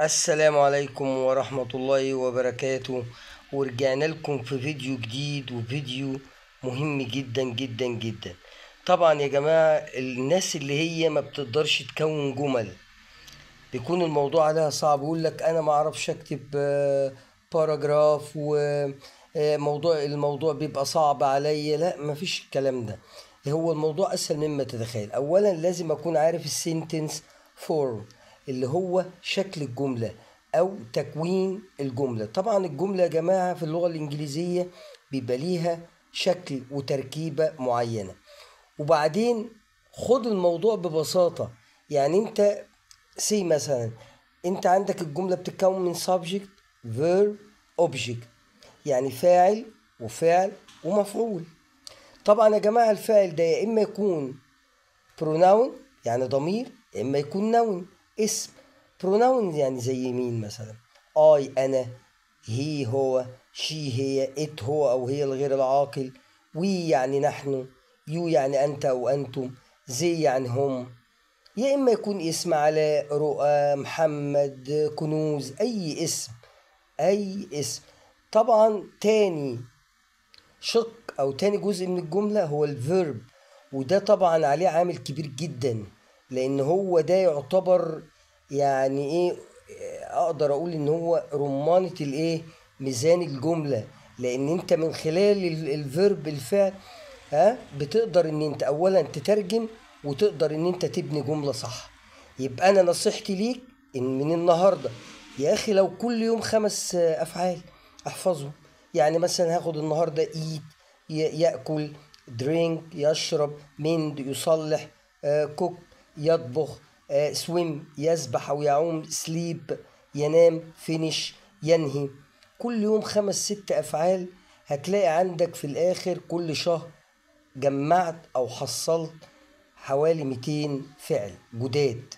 السلام عليكم ورحمة الله وبركاته. ورجعنا لكم في فيديو جديد وفيديو مهم جدا جدا جدا. طبعا يا جماعة الناس اللي هي ما بتقدرش تكون جمل، بيكون الموضوع عليها صعب، يقول لك انا ما اعرفش اكتب باراجراف، وموضوع الموضوع بيبقى صعب عليا. لا، مفيش الكلام ده. هو الموضوع اسهل مما تتخيل. اولا لازم اكون عارف السنتنس فورم، اللي هو شكل الجملة او تكوين الجملة. طبعا الجملة يا جماعة في اللغة الانجليزية بيبقى ليها شكل وتركيبة معينة. وبعدين خد الموضوع ببساطة. يعني انت مثلا انت عندك الجملة بتتكون من subject verb object، يعني فاعل وفعل ومفعول. طبعا يا جماعة الفاعل ده يا اما يكون pronoun يعني ضمير، يا اما يكون noun اسم. pronoun يعني زي مين مثلا؟ I انا، he هو، she هي، it هو او هي الغير العاقل، we يعني نحن، you يعني انت او انتم، they يعني هم. يا إما يكون اسم علاء، رؤى، محمد، كنوز، أي اسم، أي اسم. طبعا تاني شق أو تاني جزء من الجملة هو الفيرب، وده طبعا عليه عامل كبير جدا، لأن هو ده يعتبر يعني إيه، أقدر أقول إن هو رمانة الإيه، ميزان الجملة. لأن أنت من خلال الفيرب الفعل بتقدر ان انت اولا تترجم، وتقدر ان انت تبني جملة صح. يبقى انا نصيحتي ليك ان من النهاردة يا اخي لو كل يوم 5 افعال احفظهم. يعني مثلا هاخد النهاردة eat يأكل، drink يشرب، mend يصلح، cook يطبخ، swim يسبح او يعوم، sleep ينام، finish ينهي. كل يوم 5 6 افعال. هتلاقي عندك في الاخر كل شهر جمعت او حصلت حوالي 200 فعل جداد.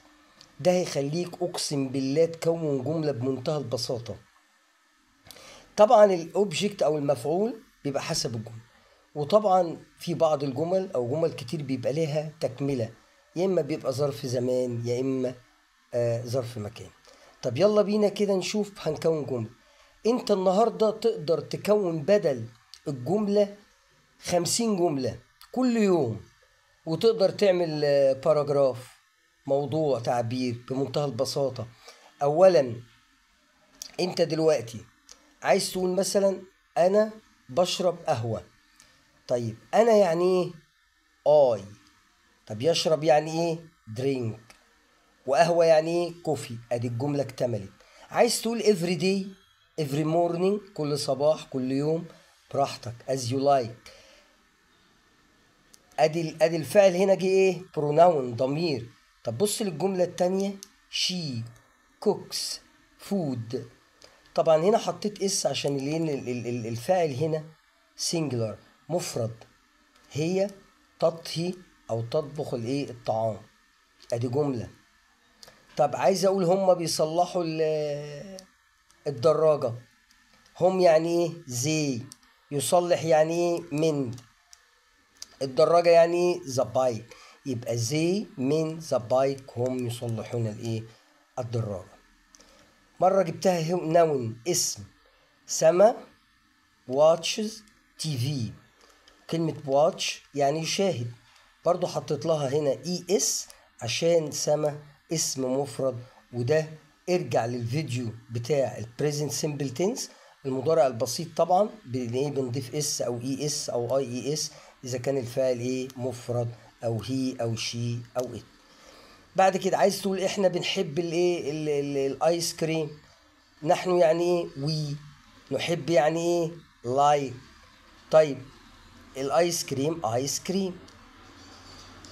ده هيخليك اقسم بالله تكون جملة بمنتهى البساطة. طبعا الاوبجكت او المفعول بيبقى حسب الجملة، وطبعا في بعض الجمل او جمل كتير بيبقى لها تكملة، يا اما بيبقى ظرف زمان يا اما ظرف مكان. طب يلا بينا كده نشوف هنكون جملة. انت النهاردة تقدر تكون بدل الجملة 50 جملة كل يوم، وتقدر تعمل باراجراف، موضوع، تعبير بمنتهى البساطة. أولا أنت دلوقتي عايز تقول مثلا أنا بشرب قهوة. طيب أنا يعني إيه؟ آي. طب يشرب يعني إيه؟ درينك. وقهوة يعني إيه؟ كوفي. أدي الجملة اكتملت. عايز تقول every day، every morning كل صباح كل يوم، براحتك as you like. ادي الفعل هنا جه ايه؟ بروناون ضمير. طب بص للجمله التانية، she cooks food. طبعا هنا حطيت اس عشان الفاعل هنا singular مفرد، هي تطهي او تطبخ الايه، الطعام. ادي جمله. طب عايز اقول هما بيصلحوا الدراجه. هم يعني ايه؟ زي. يصلح يعني ايه؟ من. الدراجة يعني ذا بايك، يبقى زي من ذا بايك هم يصلحون الايه، الدراجة. مرة جبتها نون اسم، سما واتشز تي في. كلمة واتش يعني يشاهد، برضو حطيت لها هنا اي اس عشان سما اسم مفرد. وده ارجع للفيديو بتاع البريزنت سيمبل تنس، المضارع البسيط. طبعا بنضيف اس او اي اس او اي اس اذا كان الفاعل ايه، مفرد، او هي او شي او ات. بعد كده عايز تقول احنا بنحب الايه، الايس كريم. نحن يعني ايه؟ وي. نحب يعني ايه؟ لايك. طيب الايس كريم ايس كريم.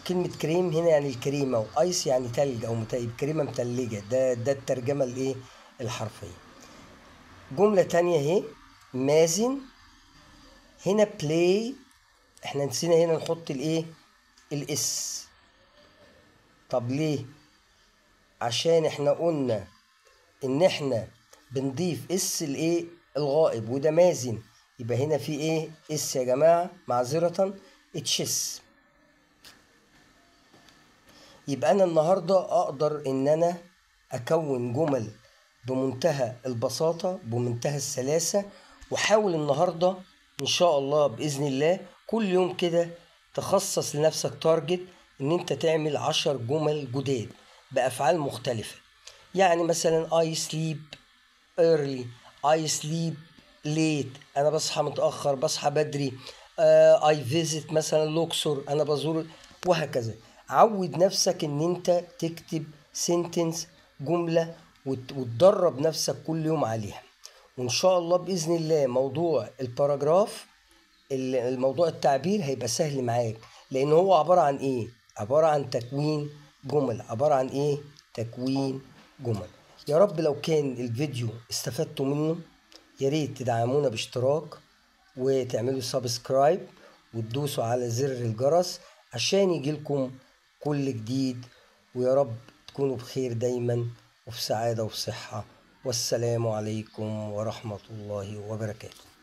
كلمة كريم هنا يعني الكريمة، وايس يعني تلج او متلج، كريمة متلجة. ده الترجمة الايه، الحرفية. جملة تانية اهي، مازن هنا بلاي. احنا نسينا هنا نحط الايه، الاس. طب ليه؟ عشان احنا قلنا ان احنا بنضيف اس الايه، الغائب، وده مازن. يبقى هنا في ايه، اس يا جماعة، معذرة، اتشس. يبقى انا النهاردة اقدر ان انا اكون جمل بمنتهى البساطة بمنتهى السلاسة. وحاول النهاردة إن شاء الله بإذن الله كل يوم كده تخصص لنفسك تارجت إن أنت تعمل 10 جمل جداد بأفعال مختلفة. يعني مثلا I sleep early، I sleep late، أنا بصحى متأخر بصحى بدري، I visit مثلا الأقصر، أنا بزور، وهكذا. عود نفسك إن أنت تكتب سنتنس، جملة، وتدرب نفسك كل يوم عليها. وإن شاء الله بإذن الله موضوع الباراجراف، الموضوع التعبير هيبقى سهل معاك، لأن هو عبارة عن إيه؟ عبارة عن تكوين جمل. عبارة عن إيه؟ تكوين جمل. يا رب لو كان الفيديو استفدتوا منه يا ريت تدعمونا باشتراك وتعملوا سبسكرايب وتدوسوا على زر الجرس عشان يجيلكم كل جديد. ويا رب تكونوا بخير دايما وفي سعادة وفي صحة. والسلام عليكم ورحمة الله وبركاته.